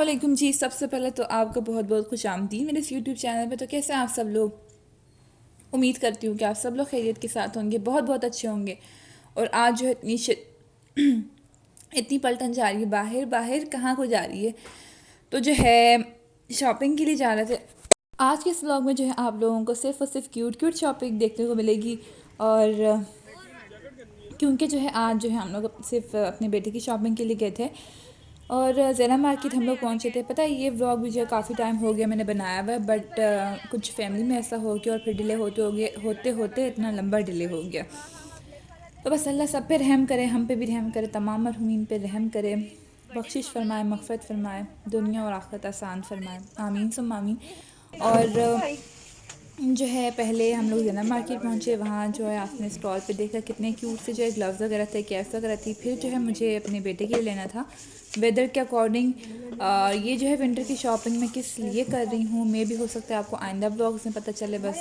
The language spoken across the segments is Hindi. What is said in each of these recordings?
वालेकुम जी। सबसे पहले तो आपका बहुत बहुत खुश आमदीद मेरे इस यूट्यूब चैनल पे। तो कैसे हैं आप सब लोग? उम्मीद करती हूँ कि आप सब लोग खैरियत के साथ होंगे, बहुत बहुत अच्छे होंगे। और आज जो है इतनी पलटन जा रही है, बाहर बाहर कहाँ को जा रही है, तो जो है शॉपिंग के लिए जा रहे थे। आज के इस व्लॉग में जो है आप लोगों को सिर्फ और सिर्फ क्यूट क्यूट शॉपिंग देखने को मिलेगी। और क्योंकि जो है आज जो है हम लोग सिर्फ अपने बेटे की शॉपिंग के लिए गए थे और ज़ेना मार्केट हम लोग पहुंचे थे। पता है ये व्लॉग मुझे काफ़ी टाइम हो गया मैंने बनाया हुआ है, बट कुछ फैमिली में ऐसा हो गया और फिर डिले होते होते इतना लंबा डिले हो गया। तो बस अल्लाह सब पे रहम करे, हम पे भी रहम करे, तमाम मरहूमीन पे रहम करे, बख्शिश फरमाए, मग़फ़िरत फरमाए, दुनिया और आखिरत आसान फरमाए, आमीन सुम्मा आमीन। और जो है पहले हम लोग ज़ेना मार्केट पहुँचे। वहाँ जो है आपने स्टॉल पे देखा कितने क्यूट से जो है ग्लव्स वगैरह थे, कैप्स वगैरह थी। फिर जो है मुझे अपने बेटे के लिए लेना था वेदर के अकॉर्डिंग। ये जो है विंटर की शॉपिंग मैं किस लिए कर रही हूँ, मे भी हो सकता है आपको आइंदा ब्लॉग्स में पता चले। बस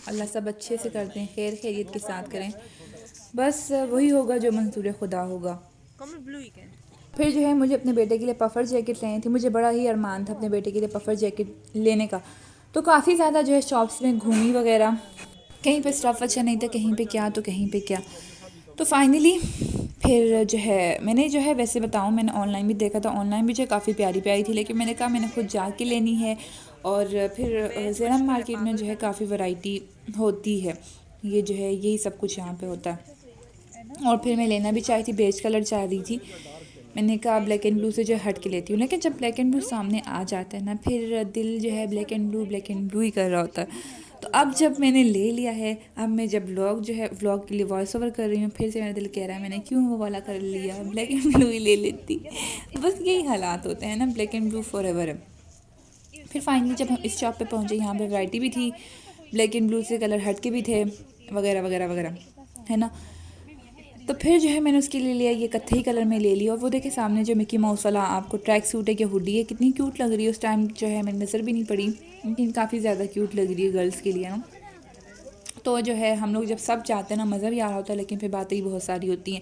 अल्लाह सब अच्छे से कर दें, खैर खैरियत के साथ करें। बस वही होगा जो मंजूर खुदा होगा। फिर जो है मुझे अपने बेटे के लिए पफ़र जैकेट लेनी थी। मुझे बड़ा ही अरमान था अपने बेटे के लिए पफ़र जैकेट लेने का। तो काफ़ी ज़्यादा जो है शॉप्स में घूमी वगैरह, कहीं पे स्टफ़ अच्छा नहीं था, कहीं पे क्या तो कहीं पे क्या। तो फाइनली फिर जो है मैंने जो है, वैसे बताऊँ मैंने ऑनलाइन भी देखा था, ऑनलाइन भी जो है काफ़ी प्यारी प्यारी थी, लेकिन मैंने कहा मैंने खुद जाके लेनी है। और फिर ज़ेना मार्केट में जो है काफ़ी वैरायटी होती है, ये जो है यही सब कुछ यहाँ पे होता है। और फिर मैं लेना भी चाही थी, बेज कलर चाह रही थी। मैंने कहा ब्लैक एंड ब्लू से जो हट के लेती हूँ, लेकिन जब ब्लैक एंड ब्लू सामने आ जाता है ना, फिर दिल जो है ब्लैक एंड ब्लू ही कर रहा होता है। तो अब जब मैंने ले लिया है, अब मैं जब व्लॉग के लिए वॉइस ओवर कर रही हूँ, फिर से मेरा दिल कह रहा है मैंने क्यों वो वाला कर लिया, ब्लैक एंड ब्लू ही ले लेती। बस यही हालात होते हैं ना, black and blue for ever है। फिर फाइनली जब हम इस शॉप पे पहुँचे, यहाँ पे वैरायटी भी थी, ब्लैक एंड ब्लू से कलर हट के भी थे, वगैरह वगैरह वगैरह, है ना। तो फिर जो है मैंने उसके लिए लिया, ये कत्थई कलर में ले लिया। और वो देखे सामने जो मिकी माउस वाला आपको ट्रैक सूट है कि हुडी है, कितनी क्यूट लग रही है। उस टाइम जो है मेरी नज़र भी नहीं पड़ी, लेकिन काफ़ी ज़्यादा क्यूट लग रही है गर्ल्स के लिए ना। तो जो है हम लोग जब सब जाते हैं ना, मज़ा भी आ रहा होता है, लेकिन फिर बातें ही बहुत सारी होती हैं।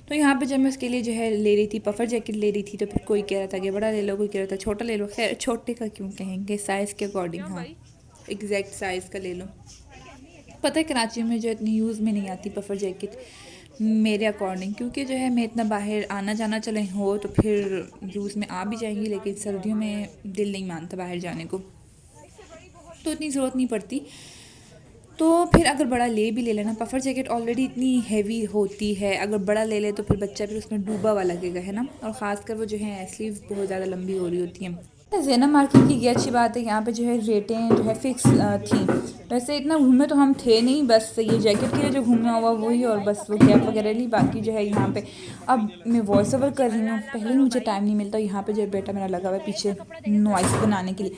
तो यहाँ पे जब मैं उसके लिए जो है ले रही थी, पफ़र जैकेट ले रही थी, तो फिर कोई कह रहा था कि बड़ा ले लो, कोई कह रहा था छोटा ले लो। खैर छोटे का क्यों कहेंगे, साइज़ के अकॉर्डिंग, हाँ एग्जैक्ट साइज़ का ले लो। पता है कराची में जो इतनी यूज़ में नहीं आती पफ़र जैकेट मेरे अकॉर्डिंग, क्योंकि जो है मैं इतना बाहर आना जाना चले हो तो फिर यूज़ में आ भी जाएंगी, लेकिन सर्दियों में दिल नहीं मानता बाहर जाने को, तो इतनी ज़रूरत नहीं पड़ती। तो फिर अगर बड़ा ले भी ले लेना, पफ़र जैकेट ऑलरेडी इतनी हैवी होती है, अगर बड़ा ले ले तो फिर बच्चा फिर उसमें डूबा हुआ लगेगा, है ना। और ख़ासकर वो जो है स्लीव्स बहुत ज़्यादा लंबी हो रही होती हैं। ज़ेना मार्केट की ये अच्छी बात है, यहाँ पे जो है रेटें जो है फ़िक्स थी। वैसे इतना घूमे तो हम थे नहीं, बस ये जैकेट के लिए जो घूमना हुआ वही, और बस वो कैप वगैरह ली। बाकी जो है यहाँ पे अब मैं वॉइस ओवर कर रही हूँ, पहले ही मुझे टाइम नहीं मिलता। यहाँ पे जो बेटा मेरा लगा हुआ है पीछे नॉइस बनाने के लिए।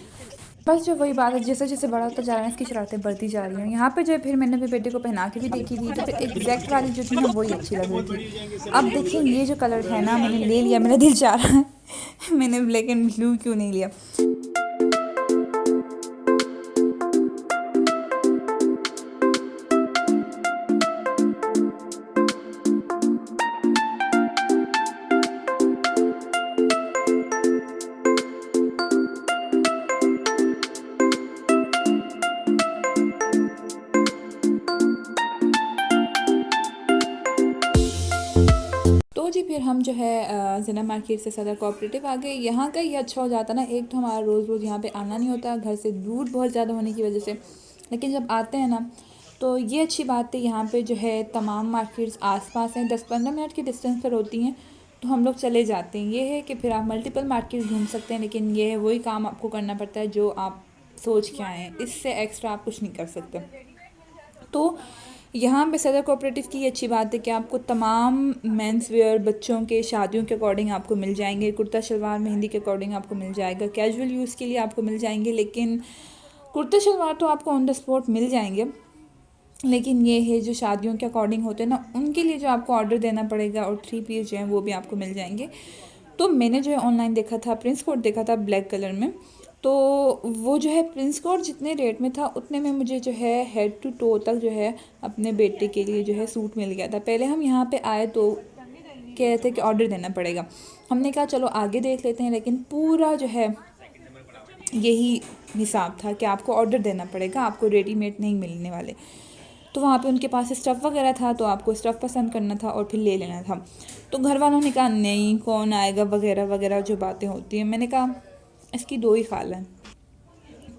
बस जो वही बात है, जैसे जैसे बड़ा होता जा रहा है इसकी शरारतें बढ़ती जा रही हैं। यहाँ पे जो है फिर मैंने अपने बेटे को पहना के भी देखी थी, तो फिर एग्जैक्ट वाली जो थी ना वही अच्छी लग रही थी। अब देखिए ये जो कलर है ना, मैंने ले लिया, मेरा दिल चाह रहा है मैंने ब्लैक एंड ब्लू क्यों नहीं लिया। तो जी फिर हम जो है ज़ेना मार्केट से सदर कोऑपरेटिव आ गए। यहाँ का ये अच्छा हो जाता ना, एक तो हमारा रोज़ रोज़ यहाँ पे आना नहीं होता घर से, दूर बहुत ज़्यादा होने की वजह से। लेकिन जब आते हैं ना तो ये अच्छी बात है, यहाँ पे जो है तमाम मार्केट्स आसपास हैं, 10-15 मिनट की डिस्टेंस पर होती हैं, तो हम लोग चले जाते हैं। ये है कि फिर आप मल्टीपल मार्केट घूम सकते हैं, लेकिन ये है वही काम आपको करना पड़ता है जो आप सोच के आए हैं, इससे एक्स्ट्रा आप कुछ नहीं कर सकते। तो यहाँ पे सदर कोऑपरेटिव की अच्छी बात है कि आपको तमाम मेंस वेयर, बच्चों के शादियों के अकॉर्डिंग आपको मिल जाएंगे, कुर्ता शलवार मेहंदी के अकॉर्डिंग आपको मिल जाएगा, कैजुअल यूज़ के लिए आपको मिल जाएंगे। लेकिन कुर्ता शलवार तो आपको ऑन द स्पॉट मिल जाएंगे, लेकिन ये है जो शादियों के अकॉर्डिंग होते हैं ना, उनके लिए जो आपको ऑर्डर देना पड़ेगा, और 3 पीस जो हैं वो भी आपको मिल जाएंगे। तो मैंने जो है ऑनलाइन देखा था, प्रिंस कोट देखा था ब्लैक कलर में, तो वो जो है प्रिंस कोट जितने रेट में था उतने में मुझे जो है हेड टू टो तक जो है अपने बेटे के लिए जो है सूट मिल गया था। पहले हम यहाँ पे आए तो कह रहे थे कि ऑर्डर देना पड़ेगा। हमने कहा चलो आगे देख लेते हैं, लेकिन पूरा जो है यही हिसाब था कि आपको ऑर्डर देना पड़ेगा, आपको रेडीमेड नहीं मिलने वाले। तो वहाँ पे उनके पास स्टफ़ वगैरह था, तो आपको स्टफ़ पसंद करना था और फिर ले लेना था। तो घर वालों ने कहा नहीं, कौन आएगा वगैरह वगैरह जो बातें होती हैं। मैंने कहा इसकी 2 ही खाल हैं।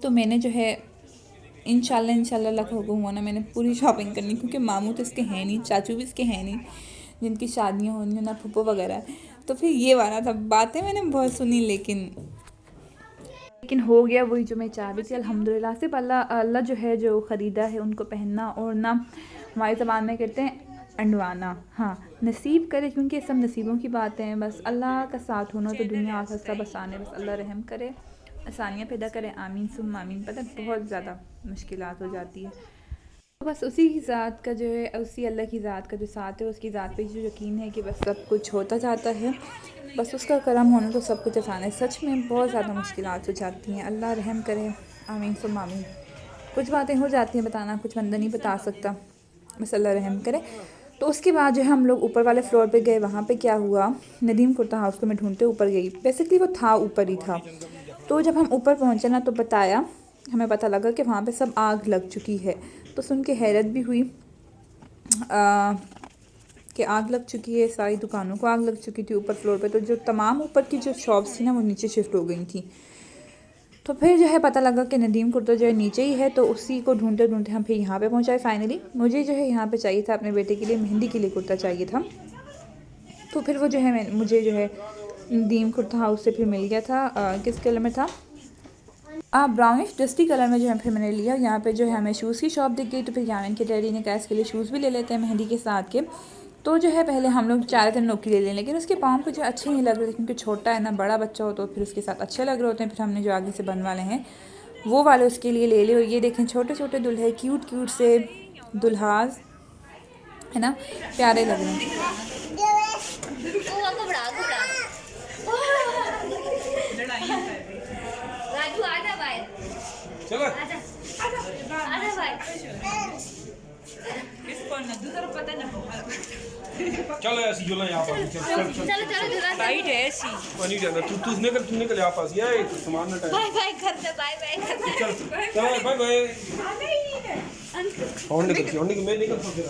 तो मैंने जो है इंशाल्लाह अल्लाह का हुक्म हुआ ना, मैंने पूरी शॉपिंग करनी, क्योंकि मामू तो इसके हैं नहीं, चाचू भी इसके हैं नहीं जिनकी शादियाँ होनी, ना फूफो वगैरह। तो फिर ये वाला था। बातें मैंने बहुत सुनी, लेकिन हो गया वही जो मैं चाह रही थी अल्हम्दुलिल्लाह। सिर्फ अल्लाह जो है जो ख़रीदा है उनको पहनना, और ना हमारी ज़बान में कहते हैं अंडवाना, हाँ नसीब करे, क्योंकि सब नसीबों की बातें हैं। बस अल्लाह का साथ होना तो दुनिया आखिरत सब आसान है। बस अल्लाह रहम करे, आसानियाँ पैदा करे, आमीन सुम्मा आमीन। पता है बहुत ज़्यादा मुश्किलात हो जाती है। तो बस उसी की ज़ात का जो है, उसी अल्लाह की ज़ात का जो साथ है, उसकी ज़ात पे जो यकीन है कि बस सब कुछ होता जाता है, बस उसका करम होना तो सब कुछ आसान है। सच में बहुत ज़्यादा मुश्किलात हो जाती हैं, अल्लाह रहम करे, आमीन सुम्मा आमीन। कुछ बातें हो जाती हैं बताना, कुछ बंदा नहीं बता सकता, बस अल्लाह रहम करे। तो उसके बाद जो है हम लोग ऊपर वाले फ्लोर पे गए। वहाँ पे क्या हुआ, नदीम कुर्ता हाउस को मैं ढूंढते ऊपर गई। बेसिकली वो था ऊपर ही था। तो जब हम ऊपर पहुँचे ना, तो हमें पता लगा कि वहाँ पे सब आग लग चुकी है। तो सुन के हैरत भी हुई कि आग लग चुकी है, सारी दुकानों को आग लग चुकी थी ऊपर फ्लोर पे। तो जो तमाम ऊपर की जो शॉप्स थी ना, वो नीचे शिफ्ट हो गई थी। तो फिर जो है पता लगा कि नदीम कुर्ता जो है नीचे ही है। तो उसी को ढूंढते ढूंढते हम फिर यहाँ पे पहुँचाए फाइनली। मुझे जो है यहाँ पे चाहिए था अपने बेटे के लिए, मेहंदी के लिए कुर्ता चाहिए था। तो फिर वो जो है मुझे जो है नदीम कुर्ता हाउस से फिर मिल गया था। किस कलर में था, ब्राउनिश डस्टी कलर में जो है फिर मैंने लिया। यहाँ पे जो है हमें शूज़ की शॉप दिख गई। तो फिर यामिन के डैडी ने कहा इसके लिए शूज़ भी ले लेते हैं मेहंदी के साथ के। तो जो है पहले हम लोग चाह रहे थे नोकी ले लें, लेकिन उसके पाँव पे जो अच्छे नहीं लग रहे थे, क्योंकि छोटा है ना, बड़ा बच्चा हो तो फिर उसके साथ अच्छे लग रहे होते हैं। फिर हमने जो आगे से बन वाले हैं वो वाले उसके लिए ले लिए। और ये देखें छोटे छोटे दुल्हे, क्यूट क्यूट से दुल्हाज है ना, प्यारे लग रहे हैं। चलो ऐसी झूला यहाँ पास, चल टाइट है ऐसी। पानी जाना, तू निकल यहाँ पास, ये तो सामान ना टाइट। बाय बाय कर दे, बाय बाय कर दे। चल बाय बाय। और निकल मैं निकल फिर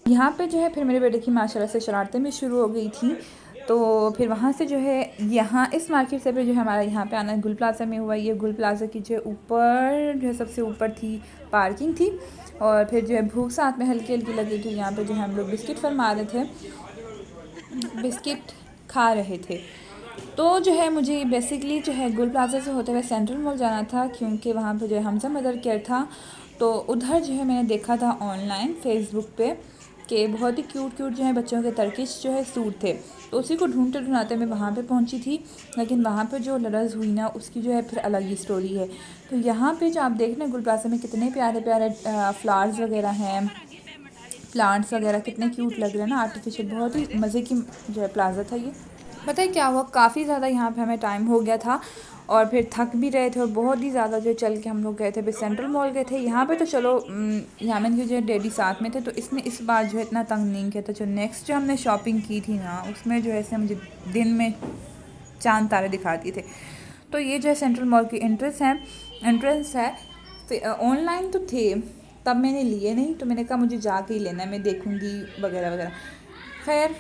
यहाँ पे जो है फिर मेरे बेटे की माशाल्लाह से शरारतें भी शुरू हो गई थी। तो फिर वहाँ से जो है यहाँ इस मार्केट से फिर जो है हमारा यहाँ पे आना गुल प्लाज़ा में हुआ। ये गुल प्लाज़ा की जो ऊपर जो है सबसे ऊपर थी, पार्किंग थी। और फिर जो है भूख साथ में हल्की हल्की लगी थी। यहाँ पे जो है हम लोग बिस्किट फरमा रहे थे, बिस्किट खा रहे थे। तो जो है मुझे बेसिकली जो है गुल प्लाज़ा से होते हुए सेंट्रल मॉल जाना था, क्योंकि वहाँ पे जो है हमजा मदर केयर था। तो उधर जो है मैंने देखा था ऑनलाइन फेसबुक पे कि बहुत ही क्यूट क्यूट जो है बच्चों के टर्किश जो है सूट थे। तो उसी को ढूंढते ढूंढाते मैं वहाँ पे पहुँची थी। लेकिन वहाँ पे जो लड़ाई हुई ना, उसकी जो है फिर अलग ही स्टोरी है। तो यहाँ पे जो आप देख रहे हैं गुल प्लाज़ा में कितने प्यारे प्यारे फ्लावर्स वगैरह हैं, प्लांट्स वगैरह कितने क्यूट लग रहे हैं ना, आर्टिफिशियल। बहुत ही मज़े की जो है प्लाज़ा था ये। पता है क्या हुआ, काफ़ी ज़्यादा यहाँ पे हमें टाइम हो गया था और फिर थक भी रहे थे और बहुत ही ज़्यादा जो चल के हम लोग गए थे। फिर सेंट्रल मॉल गए थे। यहाँ पे तो चलो यामिन के जो है डैडी साथ में थे, तो इसने इस बार जो है इतना तंग नहीं किया था। जो नेक्स्ट जो हमने शॉपिंग की थी ना, उसमें जो है मुझे दिन में चांद तारे दिखा दिए थे। तो ये जो है सेंट्रल मॉल की एंट्रेंस है। फिर ऑनलाइन तो थे, तब मैंने लिए नहीं, तो मैंने कहा मुझे जाके ही लेना है, मैं देखूँगी वगैरह वगैरह। खैर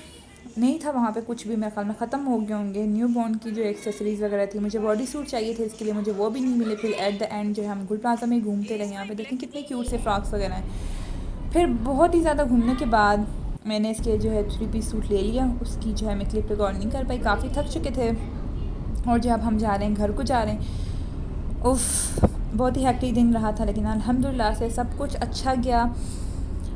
नहीं था वहाँ पे कुछ भी, मेरे ख्याल में ख़त्म हो गए होंगे। न्यू बॉर्न की जो एक्सेसरीज़ वगैरह थी, मुझे बॉडी सूट चाहिए थे, इसके लिए मुझे वो भी नहीं मिले। फिर एट द एंड जो है हम गुल प्लाज़ा में घूमते रहे। यहाँ पे देखें कितने क्यूट से फ्रॉक्स वगैरह हैं। फिर बहुत ही ज़्यादा घूमने के बाद मैंने इसके जो है 3 पीस सूट ले लिया। उसकी जो है मैं क्लिप रिकॉर्ड नहीं कर पाई, काफ़ी थक चुके थे। और जो अब हम जा रहे हैं घर को जा रहे हैं। उफ़, बहुत ही हेक्टिक दिन रहा था, लेकिन अल्हम्दुलिल्लाह से सब कुछ अच्छा गया।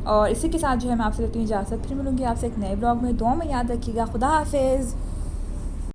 और इसी के साथ जो है मैं आपसे लेती हूँ इजाज़त। फिर मिलूँगी आपसे एक नए ब्लॉग में। दुआ में याद रखिएगा। खुदा हाफिज़।